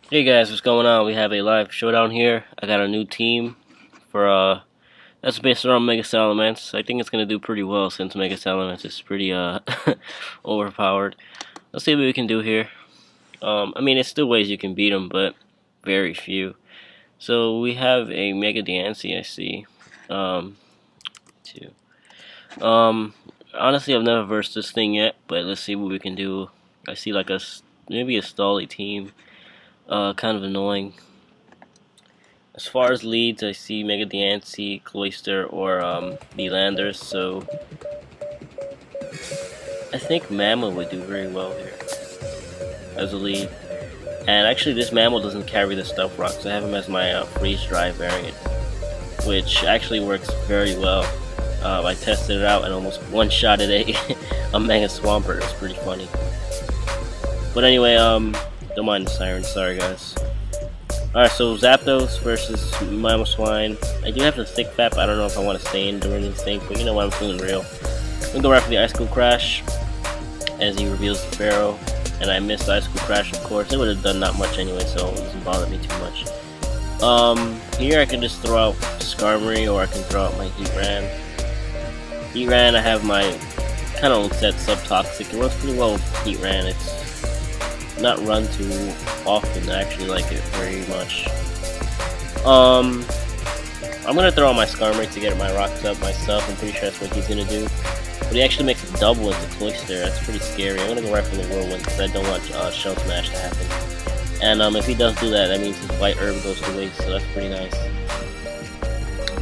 Hey guys, what's going on? We have a live showdown here. I got a new team for that's based around Mega Salamence. I think it's gonna do pretty well since Mega Salamence is pretty overpowered. Let's see what we can do here. I mean, there's still ways you can beat him, but very few. So we have a Mega Diancie, I see. Um, two. Honestly, I've never versed this thing yet, but let's see what we can do. I see like maybe a Stolly team. Kind of annoying. As far as leads, I see Mega Diancie, Cloyster, or Landers, so I think Mammal would do very well here as a lead. And actually, this Mammal doesn't carry the Stealth Rock, so I have him as my Freeze Dry variant, which actually works very well. I tested it out and almost one-shotted a Mega Swampert. It's pretty funny. But anyway, don't mind the siren. Sorry, guys. Alright, so Zapdos versus Mamoswine. I do have the Thick Fap. I don't know if I want to stay in during this thing, but you know what, I'm feeling real. I'm gonna go right for the Icicle Crash as he reveals the Pharaoh. And I missed the Icicle Crash, of course. It would have done not much anyway, so it doesn't bother me too much. Here I can just throw out Skarmory, or I can throw out my Heatran. Heatran, I have my kind of set Subtoxic. It works pretty well with Heatran. It's not run too often. I actually like it very much. I'm gonna throw out my Skarmory to get my rocks up myself. I'm pretty sure that's what he's gonna do. But he actually makes a double into Cloyster. That's pretty scary. I'm gonna go right for the Whirlwind because I don't want Shell Smash to happen. And if he does do that, that means his White Herb goes to waste, so that's pretty nice.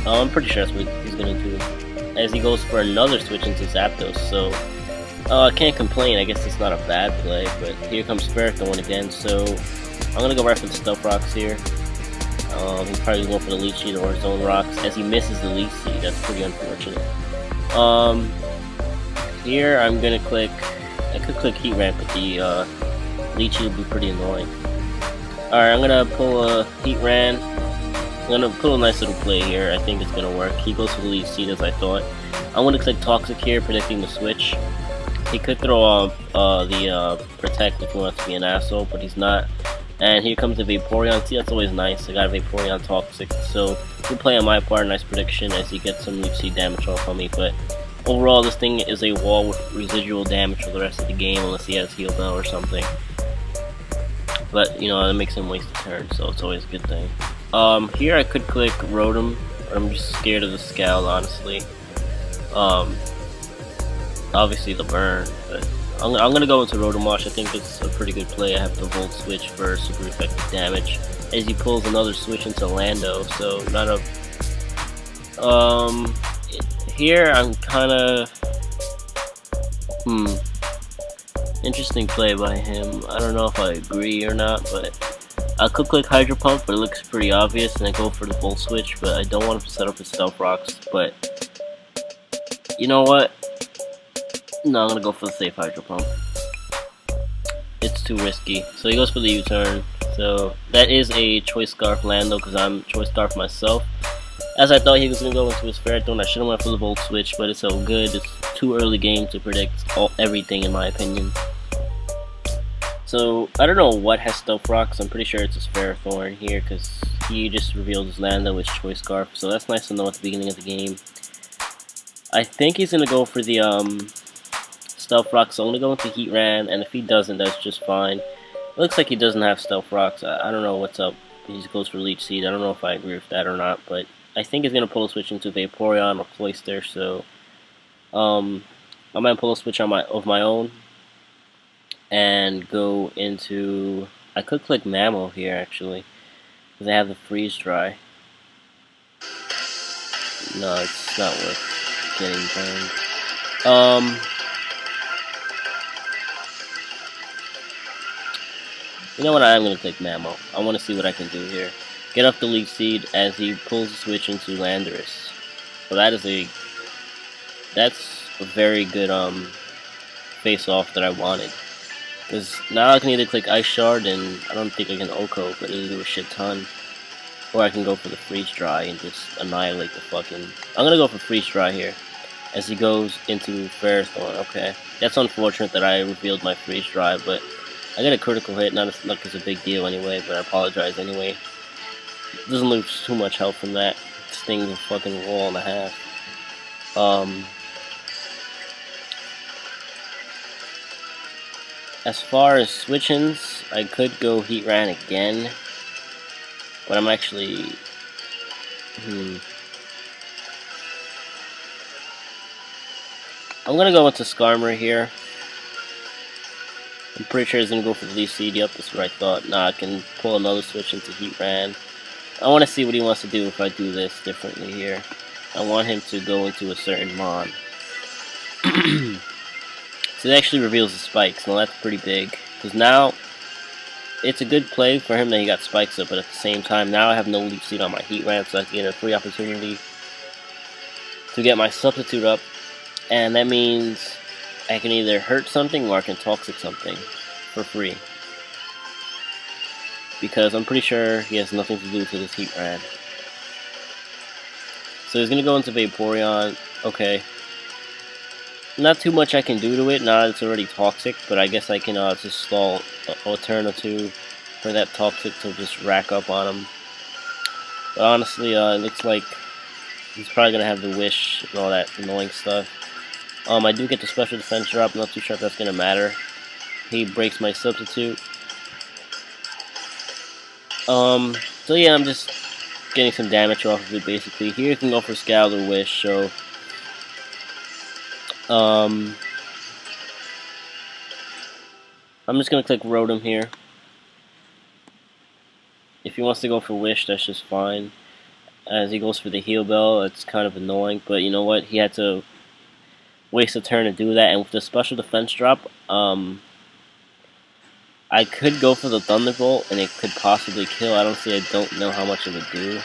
I'm pretty sure that's what he's gonna do. As he goes for another switch into Zapdos, so I can't complain. I guess it's not a bad play, but here comes Ferrothorn again, so I'm gonna go right for the Stealth Rocks here. He's probably going for the Leech Seed or his own rocks, as he misses the Leech Seed. That's pretty unfortunate. Here I'm gonna click. I could click Heatran, but the Leech Seed would be pretty annoying. Alright, I'm gonna pull a Heatran. I'm gonna put a nice little play here. I think it's gonna work. He goes for the Leech Seed as I thought. I'm gonna click Toxic here, predicting the switch. He could throw the Protect if he wants to be an asshole, but he's not. And here comes the Vaporeon. See, that's always nice. I got a Vaporeon Toxic, so good play on my part. Nice prediction as he gets some Leech Seed damage off on me. But overall, this thing is a wall with residual damage for the rest of the game, unless he has Heal Bell or something. But you know, that makes him waste a turn, so it's always a good thing. Here I could click Rotom. I'm just scared of the Scowl, honestly. Obviously the burn, but I'm gonna go into Rotomosh. I think it's a pretty good play. I have the Volt Switch for super effective damage, as he pulls another switch into Lando, so not a... Here I'm kinda... Interesting play by him. I don't know if I agree or not, but I could click Hydro Pump, but it looks pretty obvious, and I go for the Volt Switch, but I don't want him to set up his Stealth Rocks, but... You know what? No, I'm gonna go for the safe Hydro Pump. It's too risky. So he goes for the U-turn. So that is a Choice Scarf Lando because I'm Choice Scarf myself. As I thought he was gonna go into his Ferrothorn, I should have went for the Volt Switch, but it's so good. It's too early game to predict everything in my opinion. So I don't know what has Stealth Rocks. I'm pretty sure it's his Ferrothorn here because he just revealed his Lando with Choice Scarf. So that's nice to know at the beginning of the game. I think he's gonna go for the Stealth Rocks, so I'm gonna go into Heatran, and if he doesn't, that's just fine. It looks like he doesn't have Stealth Rocks. I don't know what's up. He just goes for Leech Seed. I don't know if I agree with that or not, but I think he's gonna pull a switch into Vaporeon or Cloyster. So, I might pull a switch of my own and go into. I could click Mammal here actually, because I have the Freeze Dry. No, it's not worth getting burned. You know what, I am going to click Mammal. I want to see what I can do here. Get up the Leech Seed as he pulls the switch into Landorus. So that's a very good face-off that I wanted. Because now I can either click Ice Shard, and I don't think I can Oko, but it'll do a shit ton. Or I can go for the Freeze Dry and just annihilate the fucking... I'm going to go for Freeze Dry here. As he goes into Ferrothorn, okay. That's unfortunate that I revealed my Freeze Dry, but... I got a critical hit, not like it's a big deal anyway, but I apologize anyway. Doesn't lose too much health from that. Sting's a fucking wall and a half. As far as switch-ins, I could go Heatran again, but I'm actually... I'm gonna go into Skarmory here. I'm pretty sure he's gonna go for the Leaf Seed. Yep, that's what I thought. Nah, I can pull another switch into Heatran. I want to see what he wants to do if I do this differently here. I want him to go into a certain Mon. So it actually reveals the spikes. Now that's pretty big, because now it's a good play for him that he got spikes up, but at the same time now I have no Leaf Seed on my Heatran, so I can get a free opportunity to get my substitute up, and that means I can either hurt something or I can Toxic something for free, because I'm pretty sure he has nothing to do to this Heatran. So he's gonna go into Vaporeon. Okay. Not too much I can do to it, now it's already Toxic, but I guess I can just stall a turn or two for that Toxic to just rack up on him. But honestly, it looks like he's probably going to have the Wish and all that annoying stuff. I do get the Special Defense drop, not too sure if that's going to matter. He breaks my substitute. So yeah, I'm just getting some damage off of it basically. Here you can go for Scald or Wish, so... I'm just gonna click Rotom here. If he wants to go for Wish, that's just fine. As he goes for the Heal Bell, it's kind of annoying, but you know what? He had to waste a turn to do that, and with the Special Defense drop, I could go for the Thunderbolt, and it could possibly kill. I don't know how much it would do,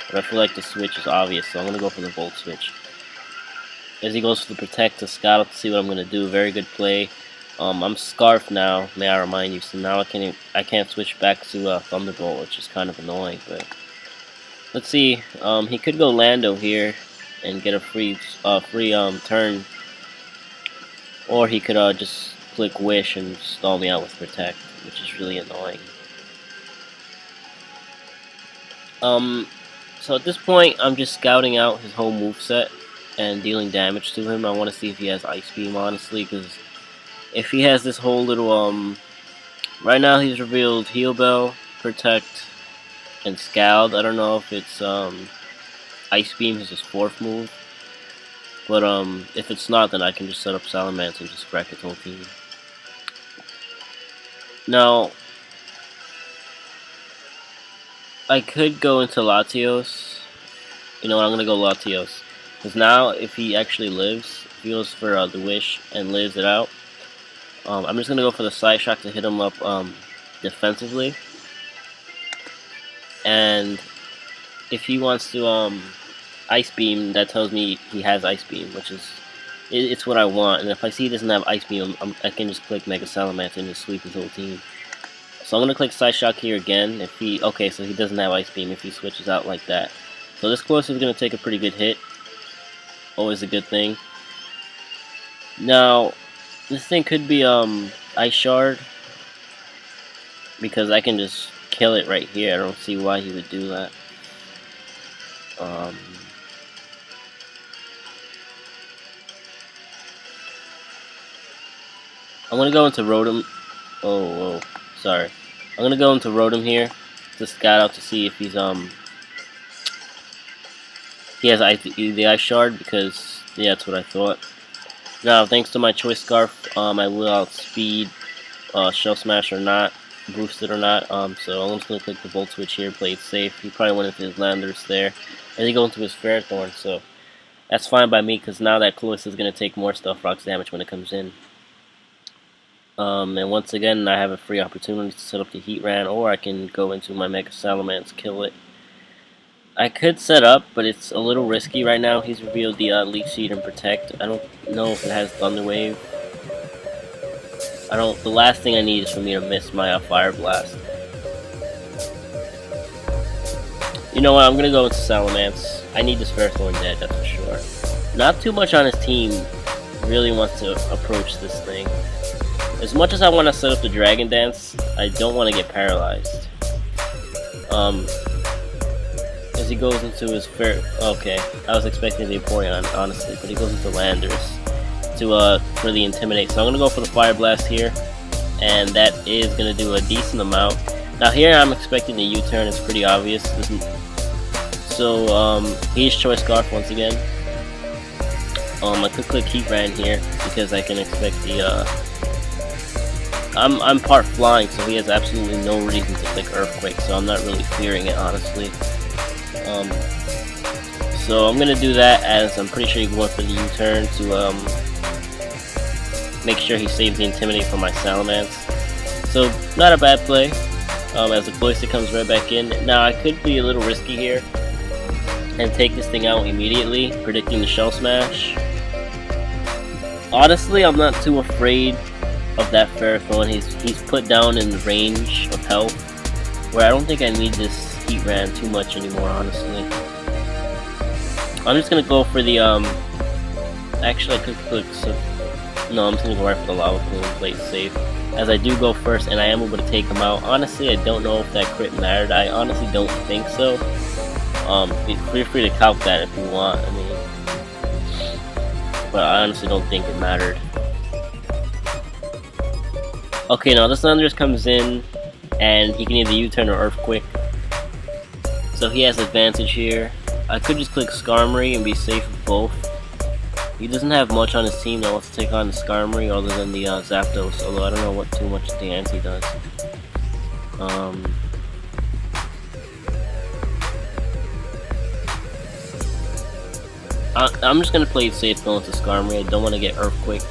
but I feel like the switch is obvious, so I'm gonna go for the Volt Switch. As he goes for the Protect to Scout to see what I'm going to do. Very good play. I'm Scarf now, may I remind you, so now I can't switch back to Thunderbolt, which is kind of annoying, but let's see. He could go Lando here and get a free turn, or he could just click Wish and stall me out with Protect, which is really annoying. So at this point, I'm just scouting out his whole moveset and dealing damage to him. I want to see if he has Ice Beam, honestly, because if he has this whole little, right now he's revealed Heal Bell, Protect, and Scald. I don't know if it's, Ice Beam is his 4th move, but, if it's not, then I can just set up Salamence and just wreck his whole team. Now, I could go into Latios. You know what, I'm gonna go Latios. Because now, if he actually lives, if he goes for the Wish and lives it out, I'm just going to go for the Side Shock to hit him up defensively. And if he wants to Ice Beam, that tells me he has Ice Beam, which is, it's what I want. And if I see he doesn't have Ice Beam, I can just click Mega Salamence and just sweep his whole team. So I'm going to click Side Shock here again. If he, okay, so he doesn't have Ice Beam if he switches out like that. So this course is going to take a pretty good hit. Always a good thing. Now, this thing could be Ice Shard, because I can just kill it right here. I don't see why he would do that. I'm gonna go into Rotom. Oh, sorry. I'm gonna go into Rotom here to scout out to see if he's he has the Ice Shard, because, yeah, that's what I thought. Now, thanks to my Choice Scarf, I will outspeed Shell Smash or not, boosted or not, so I'm just going to click the Volt Switch here, play it safe. He probably went into his Landorus there, and he go into his Ferrothorn, so that's fine by me, because now that Cloyster is going to take more Stealth Rocks damage when it comes in. And once again, I have a free opportunity to set up the Heatran, or I can go into my Mega Salamence, kill it. I could set up, but it's a little risky right now. He's revealed the Leaf Seed and Protect. I don't know if it has Thunder Wave. The last thing I need is for me to miss my Fire Blast. You know what, I'm gonna go with Salamence. I need this Ferrothorn dead, that's for sure. Not too much on his team really wants to approach this thing. As much as I want to set up the Dragon Dance, I don't want to get paralyzed. As he goes into his okay, I was expecting the Vaporeon, honestly, but he goes into Landers to for the Intimidate. So I'm gonna go for the Fire Blast here, and that is gonna do a decent amount. Now here I'm expecting the U-turn. It's pretty obvious. So he's Choice Scarf once again. I could click Heat Ran here because I can expect the I'm part flying, so he has absolutely no reason to click Earthquake, so I'm not really fearing it, honestly. So I'm gonna do that, as I'm pretty sure he's going for the U-turn to make sure he saves the Intimidate for my Salamence. So not a bad play. As the Cloyster comes right back in. Now I could be a little risky here and take this thing out immediately, predicting the Shell Smash. Honestly, I'm not too afraid of that Ferrothorn. He's put down in the range of health, where I don't think I need this Heat Ran too much anymore, honestly. I'm just gonna go for the actually I could click, so no, I'm just gonna go right for the Lava Plume, play it safe, as I do go first and I am able to take him out. Honestly, I don't know if that crit mattered. I honestly don't think so. Feel free to calc that if you want, I mean, but I honestly don't think it mattered. Okay, now this Landers comes in, and he can either U-turn or Earthquake. So he has advantage here. I could just click Skarmory and be safe with both. He doesn't have much on his team that wants to take on the Skarmory other than the Zapdos, although I don't know what too much the anti does. I'm just gonna play it safe going to Skarmory. I don't want to get Earthquake,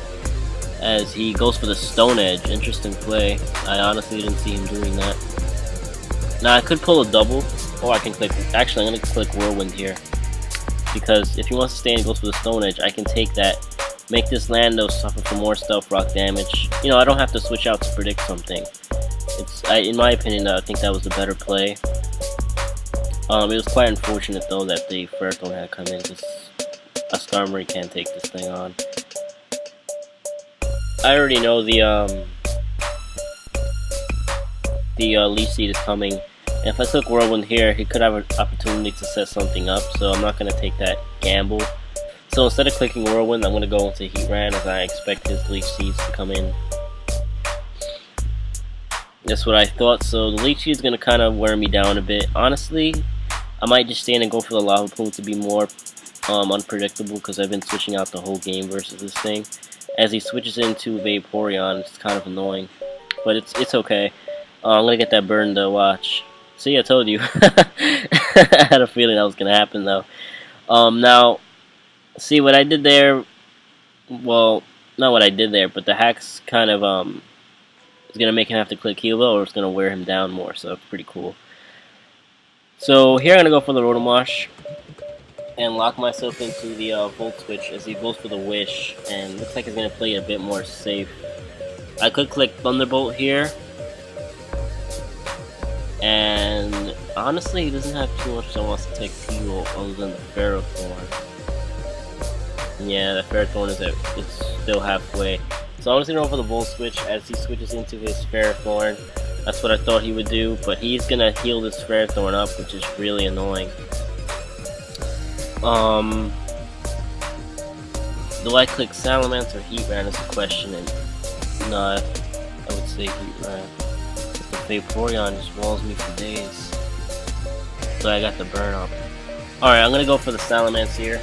as he goes for the Stone Edge. Interesting play. I honestly didn't see him doing that. Now I could pull a double, or I can click. Actually, I'm gonna click Whirlwind here, because if he wants to stay and goes for the Stone Edge, I can take that, make this Lando suffer from more Stealth Rock damage. You know, I don't have to switch out to predict something. In my opinion, I think that was the better play. It was quite unfortunate though that the Ferrothorn had come in, because a Skarmory can't take this thing on. I already know the Leaf Seed is coming. And if I took Whirlwind here, he could have an opportunity to set something up, so I'm not going to take that gamble. So instead of clicking Whirlwind, I'm going to go into Heat Ran, as I expect his Leaf Seeds to come in. That's what I thought. So the Leaf Seed is going to kind of wear me down a bit. Honestly, I might just stand and go for the Lava Plume to be more unpredictable, because I've been switching out the whole game versus this thing. As he switches into Vaporeon, it's kind of annoying, but it's okay. I'm going to get that burn though, watch. See, I told you. I had a feeling that was going to happen, though. Now, see what I did there. Well, not what I did there, but the hack's kind of is going to make him have to click Heal Bell, or it's going to wear him down more. So it's pretty cool. So here I'm going to go for the Rotomosh and lock myself into the Volt Switch as he goes for the Wish, and looks like he's going to play it a bit more safe. I could click Thunderbolt here. And honestly, he doesn't have too much that wants to take fuel other than the Ferrothorn. Yeah, the Ferrothorn is still halfway. So I'm just gonna go for the Volt Switch as he switches into his Ferrothorn. That's what I thought he would do, but he's gonna heal this Ferrothorn up, which is really annoying. Do I click Salamence or Heat Ran is the question, and no, I would say Heat Ran. Vaporeon just walls me for days. So I got the burn up. Alright, I'm gonna go for the Salamence here.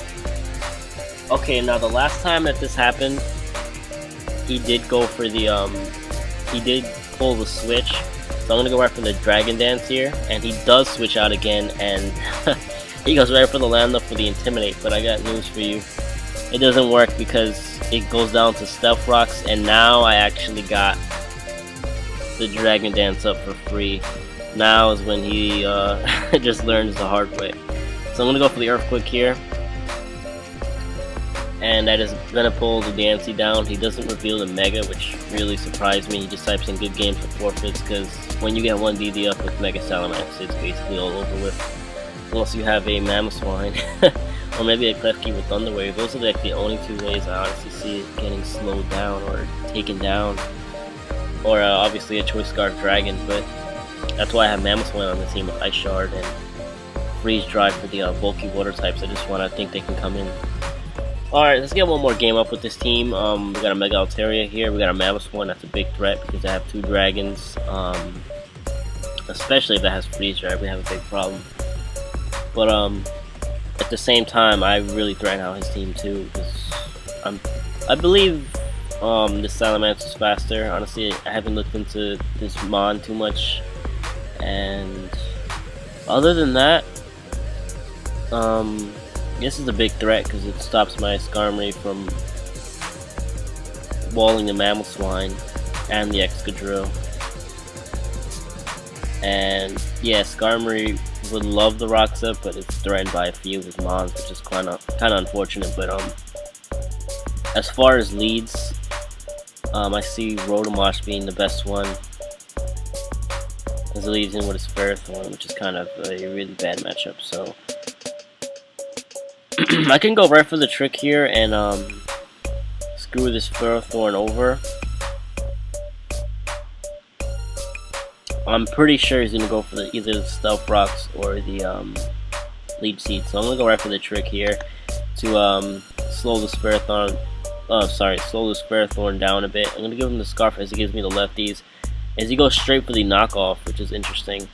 Okay, now the last time that this happened, he did go for the he did pull the switch. So I'm gonna go right for the Dragon Dance here, and he does switch out again, and he goes right for the Lando for the Intimidate. But I got news for you. It doesn't work, because it goes down to Stealth Rocks, and now I actually got the Dragon Dance up for free. Now is when he just learns the hard way. So I'm gonna go for the Earthquake here, and that is gonna pull the DMC down. He doesn't reveal the Mega, which really surprised me. He just types in good games for forfeits, because when you get 1 DD up with Mega Salamence, it's basically all over with. Unless you have a Mamoswine, or maybe a Klefki with Thunder Wave. Those are like the only two ways I honestly see it getting slowed down or taken down. or obviously a Choice Scarf Dragon, but that's why I have Mammoth's on the team with Ice Shard and Freeze Drive for the bulky water types. I just want to think they can come in. Alright, let's get one more game up with this team. We got a Mega Altaria here, we got a Mammoth one. That's a big threat because I have 2 dragons. Especially if that has Freeze Drive, we have a big problem. But at the same time, I really threaten out his team too, because I believe this Salamence is faster. Honestly, I haven't looked into this mon too much, and other than that, this is a big threat because it stops my Skarmory from walling the Mamoswine and the Excadrill. And yeah, Skarmory would love the Rocks Up, but it's threatened by a few of his mons, which is kind of unfortunate. But as far as leads, I see Rotomosh being the best one, as it leads in with his Ferrothorn, which is kind of a really bad matchup. So I can go right for the trick here and screw this Ferrothorn over. I'm pretty sure he's gonna go for either the Stealth Rocks or the Leech Seed. So I'm gonna go right for the trick here to slow this Ferrothorn. Slow this Ferrothorn down a bit. I'm gonna give him the Scarf as he gives me the lefties. As he goes straight for the knockoff, which is interesting.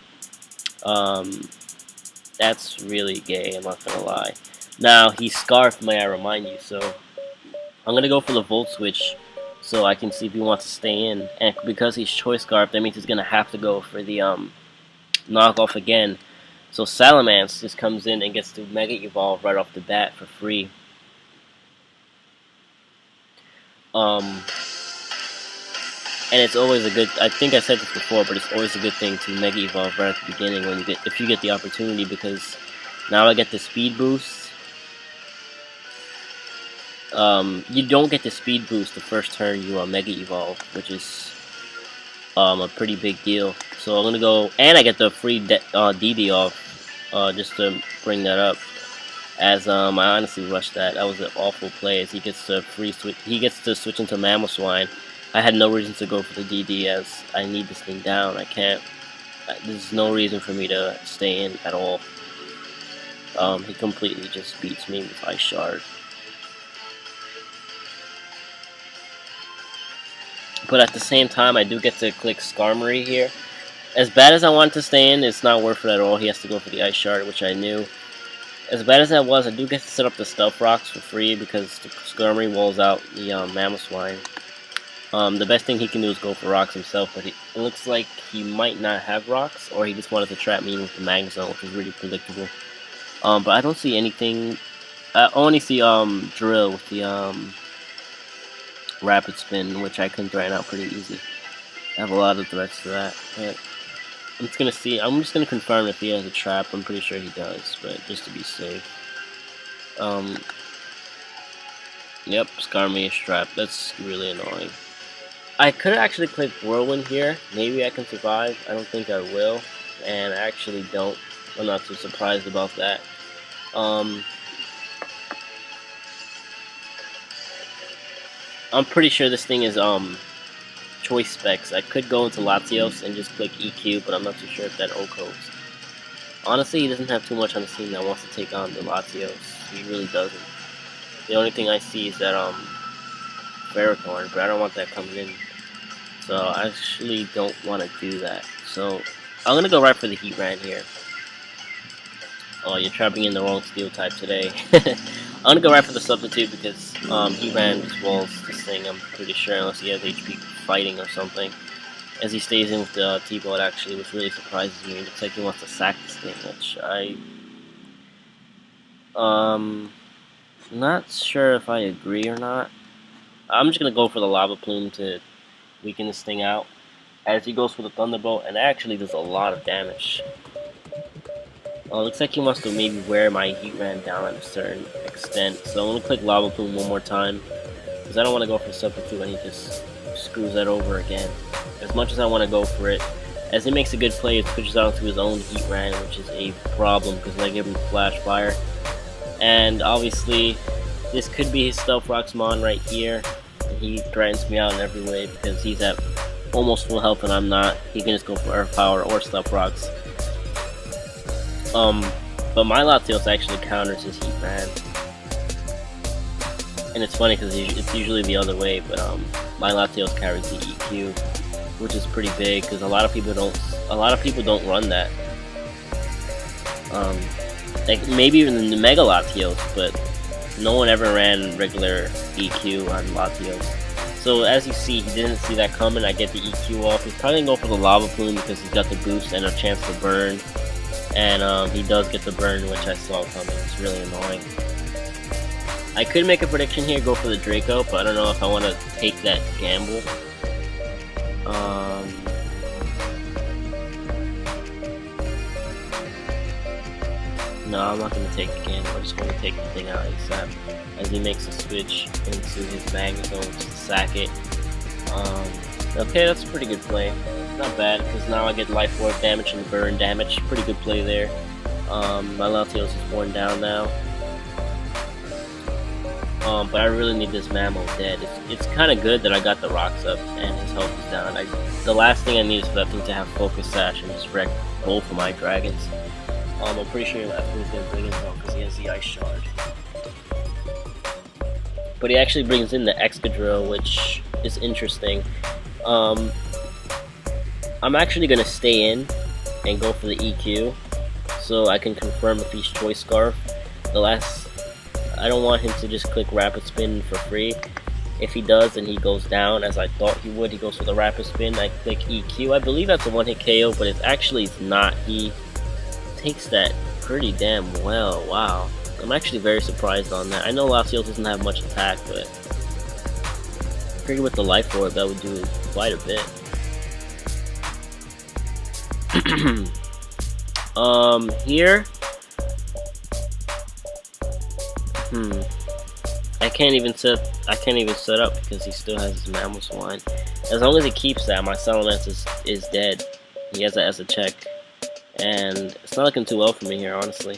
That's really gay, I'm not gonna lie. Now, he's Scarf, may I remind you, so I'm gonna go for the Volt Switch so I can see if he wants to stay in. And because he's Choice Scarf, that means he's gonna have to go for the knockoff again. So Salamence just comes in and gets to Mega Evolve right off the bat for free. And it's always a good, I think I said this before, but it's always a good thing to Mega Evolve right at the beginning when if you get the opportunity, because now I get the speed boost. You don't get the speed boost the first turn you Mega Evolve, which is a pretty big deal. So I'm gonna go, and I get the free DD off, just to bring that up. As I honestly rushed that. That was an awful play. As he gets to switch into Mamoswine. I had no reason to go for the DD as I need this thing down. I can't. There's no reason for me to stay in at all. He completely just beats me with Ice Shard. But at the same time, I do get to click Skarmory here. As bad as I want to stay in, it's not worth it at all. He has to go for the Ice Shard, which I knew. As bad as that was, I do get to set up the Stealth Rocks for free because the Skarmory walls out the Mamoswine. The best thing he can do is go for rocks himself, but it looks like he might not have rocks, or he just wanted to trap me in with the Mag Zone, which is really predictable. But I don't see anything. I only see Drill with the Rapid Spin, which I can threaten out pretty easy. I have a lot of threats to that, but I'm just gonna see. I'm just gonna confirm if he has a trap. I'm pretty sure he does, but just to be safe. Yep, Skarmory is trapped. That's really annoying. I could actually click Whirlwind here. Maybe I can survive. I don't think I will, and I actually don't. I'm not too surprised about that. I'm pretty sure this thing is choice specs. I could go into Latios and just click EQ, but I'm not too sure if that OCOs. Honestly, he doesn't have too much on the team that wants to take on the Latios. He really doesn't. The only thing I see is that Ferrothorn, but I don't want that coming in. So I actually don't want to do that. So I'm gonna go right for the Heatran here. Oh, you're trapping in the wrong steel type today. I'm gonna go right for the substitute because Heatran just walls this thing, I'm pretty sure, unless he has HP fighting or something. As he stays in with the T-Bot actually, which really surprises me. It looks like he wants to sack this thing, which not sure if I agree or not. I'm just gonna go for the Lava Plume to weaken this thing out. As he goes for the Thunderbolt, and actually does a lot of damage. Looks like he wants to maybe wear my Heatran down at a certain extent. So I'm gonna click Lava Plume one more time, because I don't want to go for substitute and he just screws that over again. As much as I want to go for it, as he makes a good play, it switches out to his own Heatran, which is a problem because I give him Flash Fire. And obviously, this could be his Stealth Rocks mon right here. He threatens me out in every way because he's at almost full health and I'm not, he can just go for Earth Power or Stealth Rocks. But my Latios actually counters his Heat Man. And it's funny because it's usually the other way, but my Latios carries the EQ, which is pretty big because a lot of people don't run that. Like maybe even the Mega Latios, but no one ever ran regular EQ on Latios. So as you see, he didn't see that coming. I get the EQ off. He's probably gonna go for the Lava Plume because he's got the boost and a chance to burn. And he does get the burn, which I saw coming. It's really annoying. I could make a prediction here, go for the Draco, but I don't know if I want to take that gamble. No, I'm not going to take the gamble. I just want to take the thing out ASAP as he makes a switch into his Magma Zone to sack it. Okay, that's a pretty good play. Not bad, because now I get Life Orb damage and burn damage. Pretty good play there. My Latios is worn down now. But I really need this Mammo dead. It's kind of good that I got the rocks up and his health is down. The last thing I need is for that thing to have Focus Sash and just wreck both of my dragons. I'm pretty sure that thing's gonna bring him out because he has the Ice Shard. But he actually brings in the Excadrill, which is interesting. I'm actually gonna stay in and go for the EQ, so I can confirm if he's Choice Scarf. I don't want him to just click Rapid Spin for free. If he does, then he goes down as I thought he would. He goes for the Rapid Spin. I click EQ. I believe that's a one-hit KO, but it's not. He takes that pretty damn well. Wow. I'm actually very surprised on that. I know Latios doesn't have much attack, but I figured with the Life Orb that would do quite a bit. Here. I can't even set up because he still has his Mammal Swine. As long as he keeps that, my Salamence is dead. He has that as a check. And it's not looking too well for me here, honestly.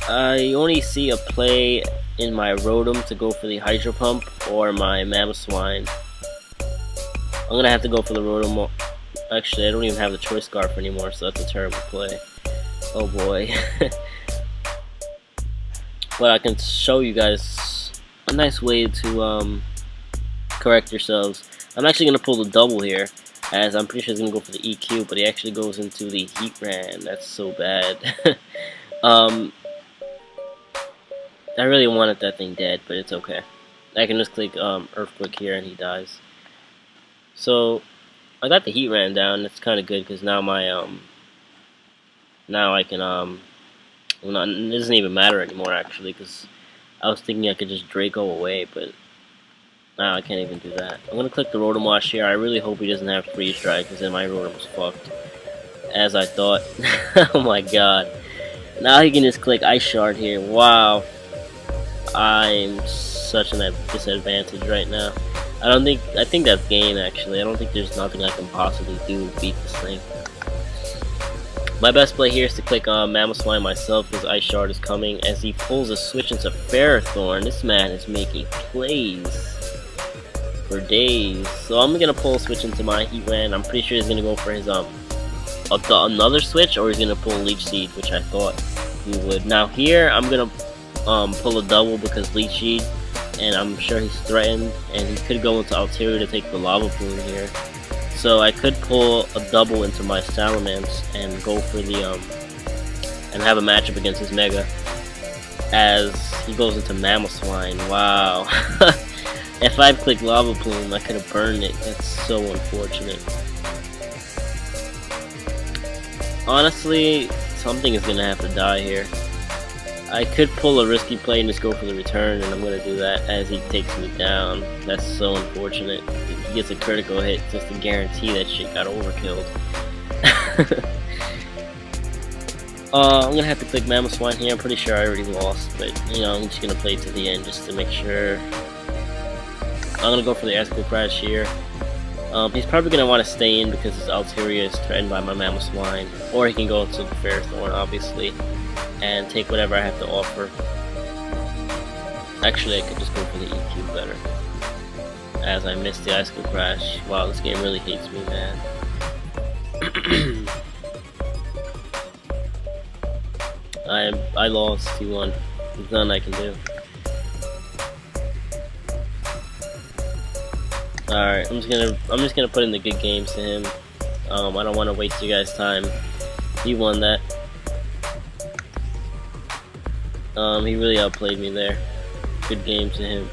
I only see a play in my Rotom to go for the Hydro Pump or my Mammal Swine. I'm gonna have to go for the Rotom. Actually, I don't even have the Choice Scarf anymore, so that's a terrible play. Oh boy. But I can show you guys a nice way to correct yourselves. I'm actually gonna pull the double here, as I'm pretty sure he's gonna go for the EQ, but he actually goes into the Heatran. That's so bad. I really wanted that thing dead, but it's okay. I can just click Earthquake here and he dies. So I got the Heatran down. It's kind of good because now my now I can it doesn't even matter anymore actually, because I was thinking I could just Draco away, but now I can't even do that. I'm gonna click the Rotom Wash here. I really hope he doesn't have Freeze Dry, because then my Rotom's fucked, as I thought. Oh my god. Now he can just click Ice Shard here. Wow. I'm such a disadvantage right now. I think that's game actually. I don't think there's nothing I can possibly do to beat this thing. My best play here is to click on Mammal Swine myself because Ice Shard is coming. As he pulls a switch into Ferrothorn, this man is making plays for days. So I'm gonna pull a switch into my Heatran. I'm pretty sure he's gonna go for his another switch, or he's gonna pull Leech Seed, which I thought he would. Now here I'm gonna pull a double because Leech Seed, and I'm sure he's threatened, and he could go into Altaria to take the Lava Plume here. So I could pull a double into my Salamence and go for the and have a matchup against his Mega as he goes into Mammal Swine. Wow. If I'd clicked Lava Plume, I could have burned it. That's so unfortunate. Honestly, something is gonna have to die here. I could pull a risky play and just go for the return, and I'm gonna do that as he takes me down. That's so unfortunate. He gets a critical hit just to guarantee that shit got overkilled. I'm gonna have to click Mammal Swine here. I'm pretty sure I already lost, but you know, I'm just gonna play to the end just to make sure. I'm gonna go for the Esco Crash here. He's probably gonna want to stay in because his Altaria is threatened by my Mammal Swine, or he can go into the Ferrothorn, obviously, and take whatever I have to offer. Actually, I could just go for the EQ better, as I missed the icicle crash. Wow, this game really hates me, man. I lost. He won. There's nothing I can do. Alright, I'm just gonna put in the good games to him. I don't want to waste you guys' time. He won that. He really outplayed me there. Good game to him.